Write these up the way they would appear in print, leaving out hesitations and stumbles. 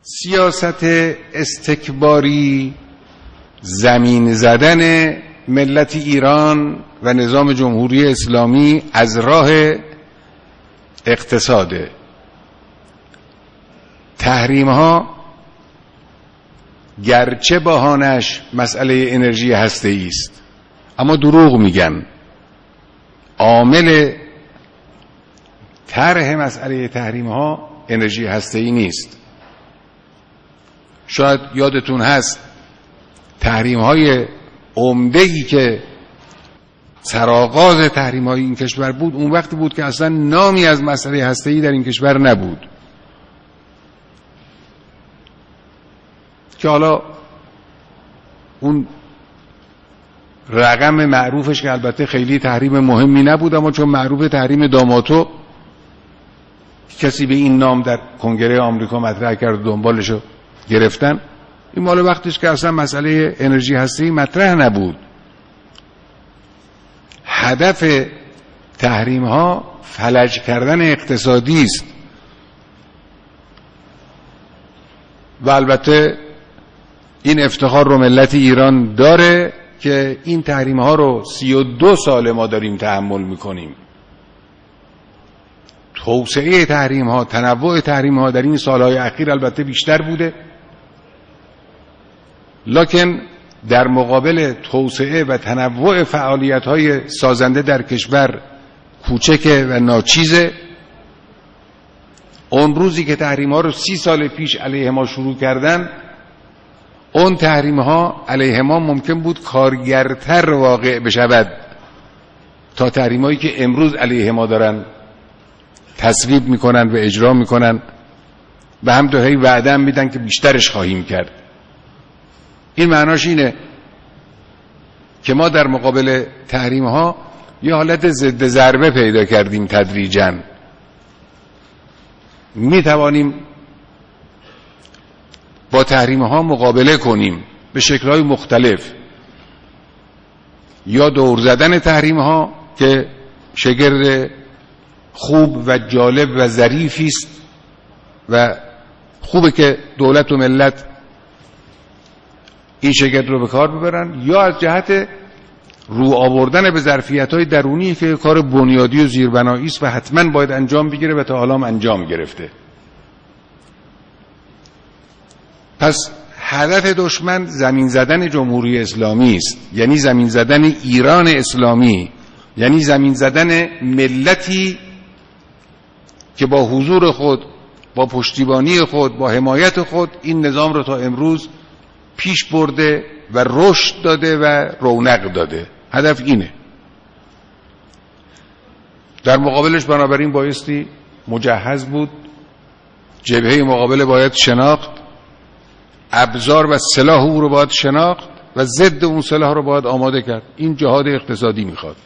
سیاست استکباری، زمین زدن ملت ایران و نظام جمهوری اسلامی از راه اقتصاده. تحریم ها گرچه بهانش مسئله انرژی هسته‌ای است، اما دروغ میگن. عامل طرح مسئله تحریم ها انرژی هسته‌ای نیست. شاید یادتون هست تحریم های عمده‌ای که سرآغاز تحریم های این کشور بود اون وقتی بود که اصلا نامی از مسئله هسته‌ای در این کشور نبود، که حالا اون رقم معروفش که البته خیلی تحریم مهمی نبود، اما چون معروف تحریم داماتو کسی به این نام در کنگره آمریکا مطرح کرد و دنبالشو گرفتن، این مال وقتش که اصلا مسئله انرژی هسته‌ای مطرح نبود. هدف تحریم ها فلج کردن اقتصادی است و البته این افتخار رو ملت ایران داره که این تحریم ها رو 32 سال ما داریم تحمل میکنیم. توسعه تحریم ها، تنوع تحریم ها در این سالهای اخیر البته بیشتر بوده، لکن در مقابل توسعه و تنوع فعالیت های سازنده در کشور کوچکه و ناچیزه. اون روزی که تحریم ها رو 30 سال پیش علیه ما شروع کردن، اون تحریم ها علیه ما ممکن بود کارگرتر واقع بشود تا تحریم هایی که امروز علیه ما دارن تصویب میکنن و اجرا میکنن و هم دوهی وعده هم میدن که بیشترش خواهیم کرد. این معناش اینه که ما در مقابل تحریم ها یه حالت ضد ضربه پیدا کردیم. تدریجاً میتوانیم با تحریم ها مقابله کنیم به شکل‌های مختلف، یا دور زدن تحریم ها که شگرد خوب و جالب و ظریفی است و خوبه که دولت و ملت این شگرد رو به کار ببرن، یا از جهت رو آوردن به ظرفیت‌های درونی که کار بنیادی و زیربنایی است و حتما باید انجام بگیره و تا حالا هم انجام گرفته. پس هدف دشمن زمین زدن جمهوری اسلامی است، یعنی زمین زدن ایران اسلامی، یعنی زمین زدن ملتی که با حضور خود، با پشتیبانی خود، با حمایت خود این نظام رو تا امروز پیش برده و رشد داده و رونق داده. هدف اینه. در مقابلش بنابراین بایستی مجهز بود، جبهه مقابل باید شناخت، ابزار و سلاح او رو باید شناخت و ضد اون سلاح رو باید آماده کرد. این جهاد اقتصادی میخواد.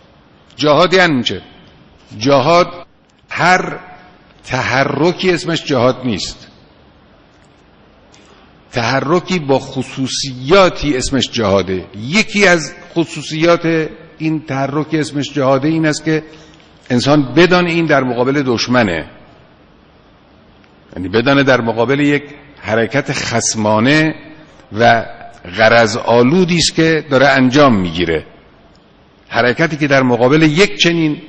جهاد یعنی چه؟ جهاد هر تحرکی اسمش جهاد نیست. تحرکی با خصوصیاتی اسمش جهاده. یکی از خصوصیات این تحرکی اسمش جهاده این است که انسان بدانه این در مقابل دشمنه، یعنی بدانه در مقابل یک حرکت خصمانه و غرض آلودی است که داره انجام میگیره. حرکتی که در مقابل یک چنین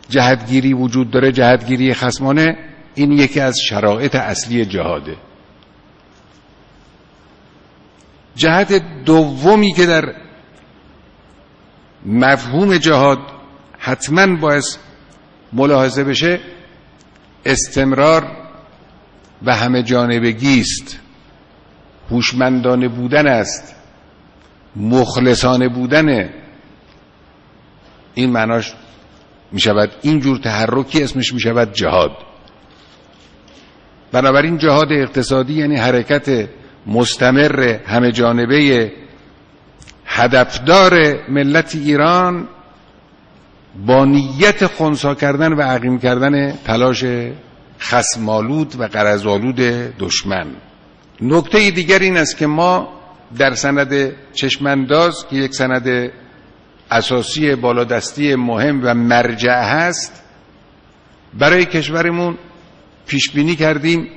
جهتگیری وجود داره، جهتگیری خصمانه، این یکی از شرایط اصلی جهاده. جهت دومی که در مفهوم جهاد حتما باید ملاحظه بشه استمرار و همه جانبگی است، هوشمندانه بودن است، مخلصانه بودن. این معناش می شود اینجور تحرکی اسمش می شود جهاد. بنابراین جهاد اقتصادی یعنی حرکت مستمر همه جانبه هدفدار ملت ایران با نیت خنثی کردن و عقیم کردن تلاش خصم‌آلود و غرض‌آلود دشمن. نکته دیگر این است که ما در سند چشمانداز که یک سند اساسی بالادستی مهم و مرجع هست برای کشورمون پیش بینی کردیم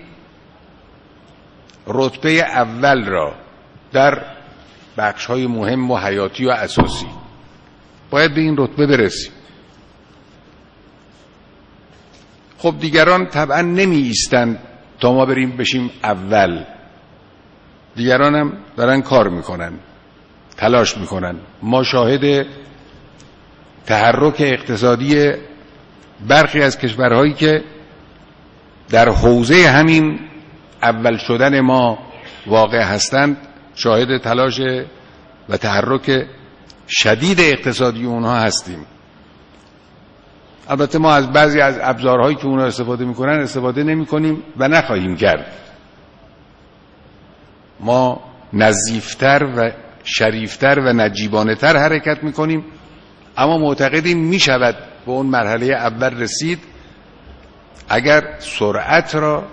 رتبه اول را در بخش‌های مهم و حیاتی و اساسی باید به این رتبه برسیم. خب دیگران طبعا نمی ایستن تا ما بریم بشیم اول. دیگران هم دارن کار میکنن، تلاش میکنن. ما شاهد تحرک اقتصادی برخی از کشورهایی که در حوزه همین اول شدن ما واقع هستند شاهد تلاش و تحرک شدید اقتصادی اونها هستیم. البته ما از بعضی از ابزارهایی که اونها استفاده میکنن استفاده نمی کنیم و نخواهیم کرد. ما نظیفتر و شریفتر و نجیبانه تر حرکت میکنیم، اما معتقدیم میشود به اون مرحله اول رسید اگر سرعت را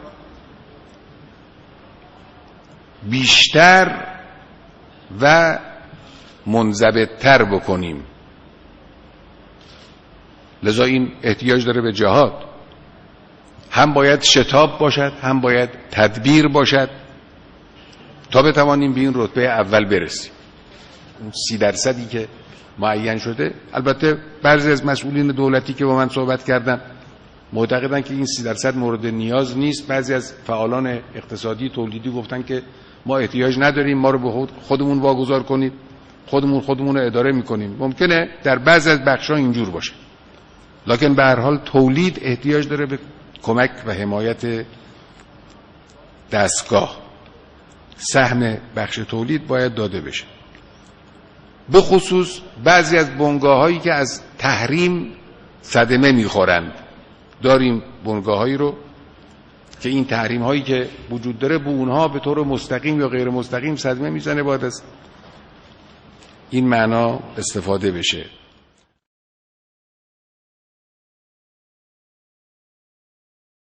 بیشتر و منضبط‌تر بکنیم. لذا این احتیاج داره به جهاد. هم باید شتاب باشد، هم باید تدبیر باشد تا بتوانیم به این رتبه اول برسیم. اون 30% که معین شده، البته بعضی از مسئولین دولتی که با من صحبت کردن معتقدن که این 30% مورد نیاز نیست. بعضی از فعالان اقتصادی تولیدی گفتن که ما احتیاج نداریم، ما رو به خودمون واگذار کنید، خودمون رو اداره میکنیم. ممکنه در بعضی از بخش‌ها اینجور باشه، لکن به هر حال تولید احتیاج داره به کمک و حمایت دستگاه. سهم بخش تولید باید داده بشه، به خصوص بعضی از بنگاه‌هایی که از تحریم صدمه میخورند. داریم بنگاه‌هایی رو که این تحریم‌هایی که وجود داره به اونها به طور مستقیم یا غیر مستقیم صدمه میزنه، باید از این معنا استفاده بشه.